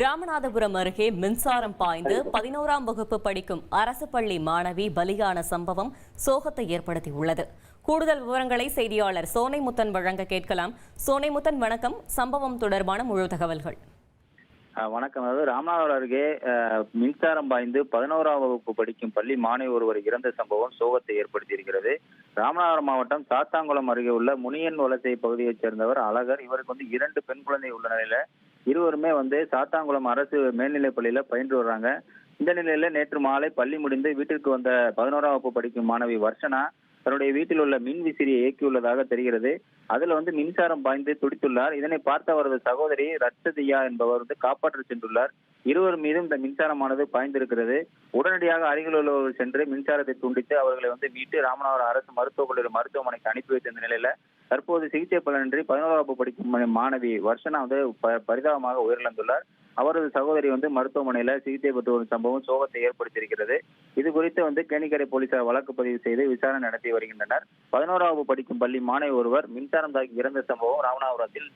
ராமநாதபுரம் அருகே மின்சாரம் பாய்ந்து 11ஆம் வகுப்பு படிக்கும் அரசு பள்ளி மாணவி பலியான சம்பவம் சோகத்தை ஏற்படுத்தியுள்ளது. கூடுதல் விவரங்களை செய்தியாளர் சோனைமுத்தன் வழங்க கேட்கலாம். சோனைமுத்தன், வணக்கம். சம்பவம் தொடர்பான முழு தகவல்கள். வணக்கம். அதாவது ராமநாதபுரம் அருகே மின்சாரம் பாய்ந்து 11ஆம் வகுப்பு படிக்கும் பள்ளி மாணவி ஒருவர் இறந்த சம்பவம் சோகத்தை ஏற்படுத்தியிருக்கிறது. ராமநாதபுரம் மாவட்டம் சாத்தாங்குளம் அருகே உள்ள முனியன் வலசை பகுதியைச் சேர்ந்தவர் அழகர். இவருக்கு 2 பெண் குழந்தை உள்ள நிலையில இருவருமே சாத்தாங்குளம் அரசு மேல்நிலைப் பள்ளியில பயின்று வர்றாங்க. இந்த நிலையில நேற்று மாலை பள்ளி முடிந்து வீட்டிற்கு வந்த 11ஆம் வகுப்பு படிக்கும் மாணவி வர்ஷனா தன்னுடைய வீட்டில் உள்ள மின் விசிறியை இயக்கியுள்ளதாக தெரிகிறது. அதுல மின்சாரம் பாய்ந்து துடித்துள்ளார். இதனை பார்த்த அவரது சகோதரி ரட்சதியா என்பவர் காப்பாற்ற சென்றுள்ளார். இருவர் மீதும் இந்த மின்சாரமானது பாய்ந்திருக்கிறது. உடனடியாக அருகில் உள்ளவர்கள் சென்று மின்சாரத்தை துண்டித்து அவர்களை மீட்டு ராமநாதபுரம் அரசு மருத்துவக் கல்லூரி மருத்துவமனைக்கு அனுப்பி வைத்த இந்த நிலையில தற்போது சிகிச்சை பலனின்றி 11ஆம் வகுப்பு படிக்கும் மாணவி வர்ஷனா பரிதாபமாக உயிரிழந்துள்ளார். அவரது சகோதரி மருத்துவமனையில சிகிச்சை பெற்று வரும் சம்பவம் சோகத்தை ஏற்படுத்தியிருக்கிறது. இது குறித்து கேணிக்கரை போலீசார் வழக்கு பதிவு செய்து விசாரணை நடத்தி வருகின்றனர். 11ஆம் வகுப்பு படிக்கும் பள்ளி மாணவி ஒருவர் மின்சாரம் தாக்கி இறந்த சம்பவம் ராமநாதபுரத்தில்